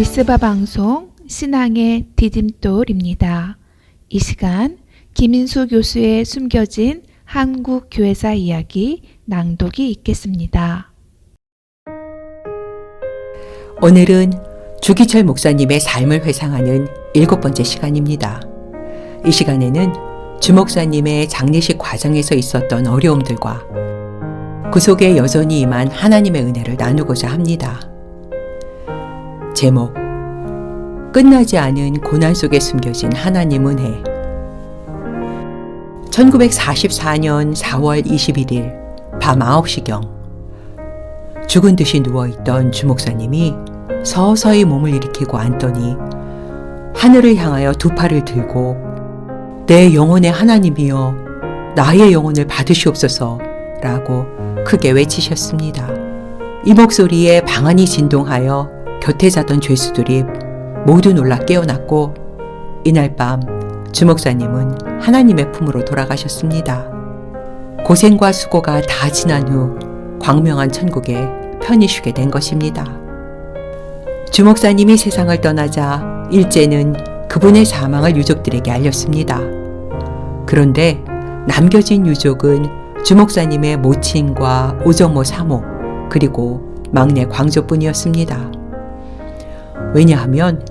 리스바 방송 신앙의 디딤돌입니다. 이 시간 김인수 교수의 숨겨진 한국 교회사 이야기 낭독이 있겠습니다. 오늘은 주기철 목사님의 삶을 회상하는 7번째 시간입니다. 이 시간에는 주 목사님의 장례식 과정에서 있었던 어려움들과 그 속에 여전히 임한 하나님의 은혜를 나누고자 합니다. 제목: 끝나지 않은 고난 속에 숨겨진 하나님 은혜. 1944년 4월 21일 밤 9시경 죽은 듯이 누워있던 주 목사님이 서서히 몸을 일으키고 앉더니 하늘을 향하여 두 팔을 들고 내 영혼의 하나님이여 나의 영혼을 받으시옵소서 라고 크게 외치셨습니다. 이 목소리에 방 안이 진동하여 곁에 자던 죄수들이 모두 놀라 깨어났고 이날 밤 주 목사님은 하나님의 품으로 돌아가셨습니다. 고생과 수고가 다 지난 후 광명한 천국에 편히 쉬게 된 것입니다. 주 목사님이 세상을 떠나자 일제는 그분의 사망을 유족들에게 알렸습니다. 그런데 남겨진 유족은 주 목사님의 모친과 오정모 사모 그리고 막내 광조뿐이었습니다. 왜냐하면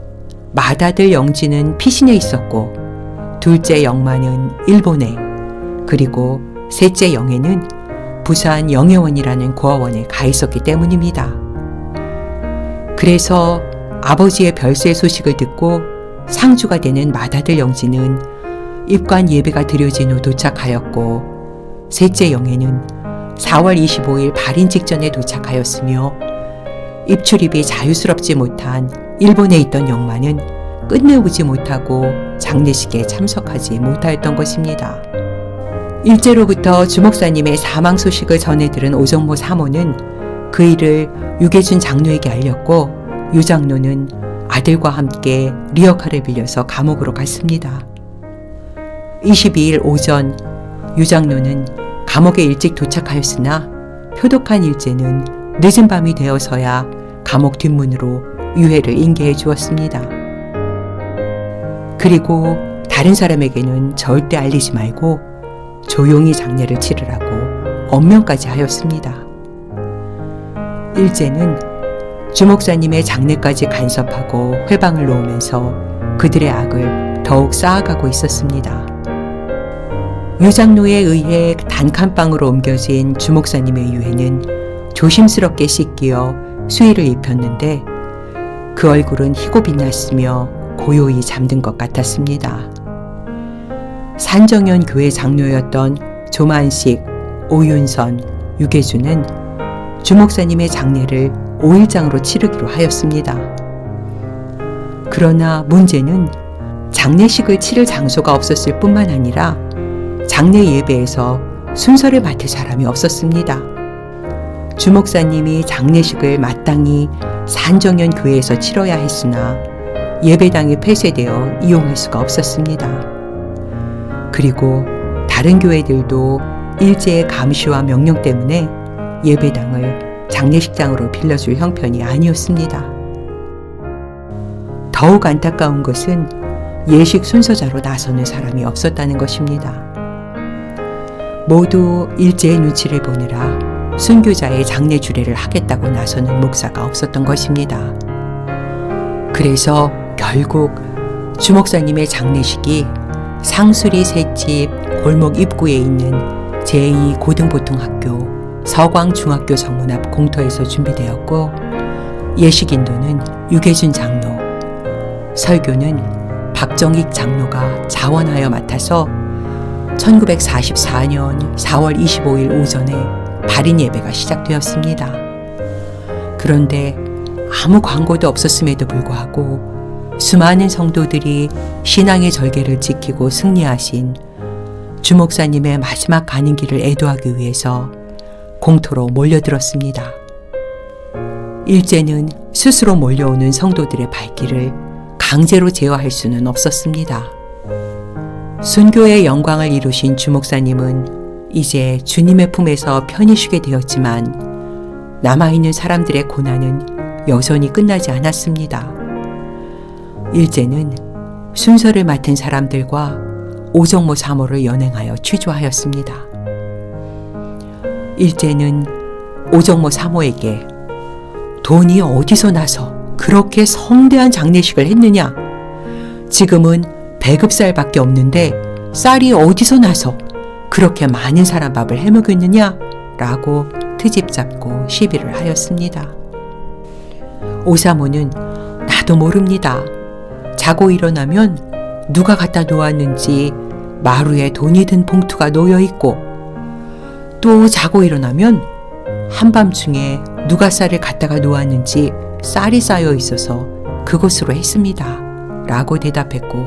맏아들 영지는 피신해 있었고 둘째 영만은 일본에 그리고 셋째 영애는 부산 영예원이라는 고아원에 가 있었기 때문입니다. 그래서 아버지의 별세 소식을 듣고 상주가 되는 맏아들 영지는 입관 예배가 드려진 후 도착하였고 셋째 영애는 4월 25일 발인 직전에 도착하였으며 입출입이 자유스럽지 못한 일본에 있던 영만은 끝내오지 못하고 장례식에 참석하지 못하였던 것입니다. 일제로부터 주 목사님의 사망 소식을 전해 들은 오정모 사모는 그 일을 유계준 장로에게 알렸고 유 장로는 아들과 함께 리어카를 빌려서 감옥으로 갔습니다. 22일 오전 유 장로는 감옥에 일찍 도착하였으나 표독한 일제는 늦은 밤이 되어서야 감옥 뒷문으로 유해를 인계해 주었습니다. 그리고 다른 사람에게는 절대 알리지 말고 조용히 장례를 치르라고 엄명까지 하였습니다. 일제는 주 목사님의 장례까지 간섭하고 회방을 놓으면서 그들의 악을 더욱 쌓아가고 있었습니다. 유 장로에 의해 단칸방으로 옮겨진 주 목사님의 유해는 조심스럽게 씻기어 수의를 입혔는데 그 얼굴은 희고 빛났으며 고요히 잠든 것 같았습니다. 산정현 교회 장로였던 조만식, 오윤선, 유계주는 주 목사님의 장례를 5일장으로 치르기로 하였습니다. 그러나 문제는 장례식을 치를 장소가 없었을 뿐만 아니라 장례 예배에서 순서를 맡을 사람이 없었습니다. 주 목사님이 장례식을 마땅히 산정현 교회에서 치러야 했으나 예배당이 폐쇄되어 이용할 수가 없었습니다. 그리고 다른 교회들도 일제의 감시와 명령 때문에 예배당을 장례식장으로 빌려줄 형편이 아니었습니다. 더욱 안타까운 것은 예식 순서자로 나서는 사람이 없었다는 것입니다. 모두 일제의 눈치를 보느라 순교자의 장례 주례를 하겠다고 나서는 목사가 없었던 것입니다. 그래서 결국 주 목사님의 장례식이 상수리 셋집 골목 입구에 있는 제2고등보통학교 서광중학교 정문 앞 공터에서 준비되었고 예식인도는 유계준 장로, 설교는 박정익 장로가 자원하여 맡아서 1944년 4월 25일 오전에 발인 예배가 시작되었습니다. 그런데 아무 광고도 없었음에도 불구하고 수많은 성도들이 신앙의 절개를 지키고 승리하신 주 목사님의 마지막 가는 길을 애도하기 위해서 공터로 몰려들었습니다. 일제는 스스로 몰려오는 성도들의 발길을 강제로 제어할 수는 없었습니다. 순교의 영광을 이루신 주 목사님은 이제 주님의 품에서 편히 쉬게 되었지만 남아있는 사람들의 고난은 여전히 끝나지 않았습니다. 일제는 순서를 맡은 사람들과 오정모 사모를 연행하여 취조하였습니다. 일제는 오정모 사모에게 돈이 어디서 나서 그렇게 성대한 장례식을 했느냐? 지금은 배급쌀밖에 없는데 쌀이 어디서 나서 그렇게 많은 사람 밥을 해먹였느냐? 라고 트집 잡고 시비를 하였습니다. 오사모는 나도 모릅니다. 자고 일어나면 누가 갖다 놓았는지 마루에 돈이 든 봉투가 놓여 있고 또 자고 일어나면 한밤중에 누가 쌀을 갖다가 놓았는지 쌀이 쌓여 있어서 그것으로 했습니다. 라고 대답했고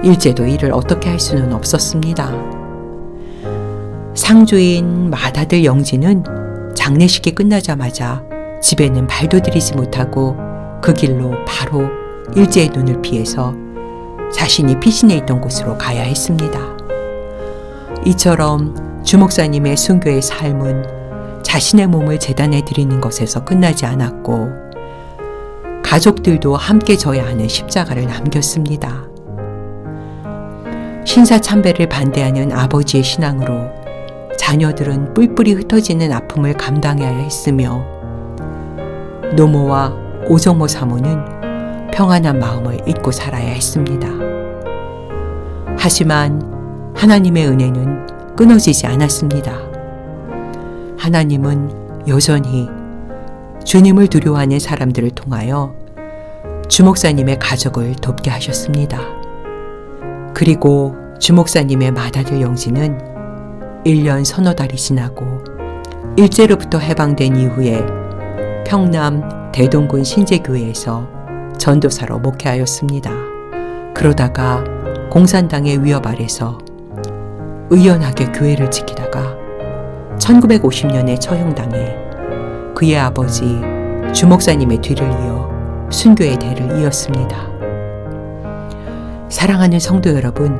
일제도 이를 어떻게 할 수는 없었습니다. 상주인 맏아들 영진은 장례식이 끝나자마자 집에는 발도 들이지 못하고 그 길로 바로 일제의 눈을 피해서 자신이 피신해 있던 곳으로 가야 했습니다. 이처럼 주목사님의 순교의 삶은 자신의 몸을 제단에 드리는 것에서 끝나지 않았고 가족들도 함께 져야 하는 십자가를 남겼습니다. 신사참배를 반대하는 아버지의 신앙으로 자녀들은 뿔뿔이 흩어지는 아픔을 감당해야 했으며 노모와 오정모 사모는 평안한 마음을 잊고 살아야 했습니다. 하지만 하나님의 은혜는 끊어지지 않았습니다. 하나님은 여전히 주님을 두려워하는 사람들을 통하여 주목사님의 가족을 돕게 하셨습니다. 그리고 주목사님의 맏아들 영진은 1년 서너 달이 지나고 일제로부터 해방된 이후에 평남 대동군 신제교회에서 전도사로 목회하였습니다. 그러다가 공산당의 위협 아래서 의연하게 교회를 지키다가 1950년에 처형당해 그의 아버지 주목사님의 뒤를 이어 순교의 대를 이었습니다. 사랑하는 성도 여러분,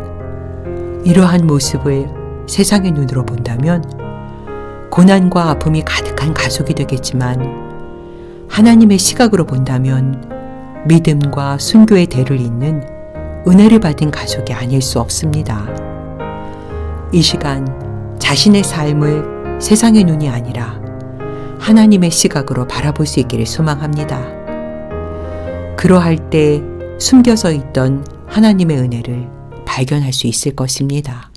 이러한 모습을 세상의 눈으로 본다면 고난과 아픔이 가득한 가족이 되겠지만 하나님의 시각으로 본다면 믿음과 순교의 대를 잇는 은혜를 받은 가족이 아닐 수 없습니다. 이 시간 자신의 삶을 세상의 눈이 아니라 하나님의 시각으로 바라볼 수 있기를 소망합니다. 그러할 때 숨겨져 있던 하나님의 은혜를 발견할 수 있을 것입니다.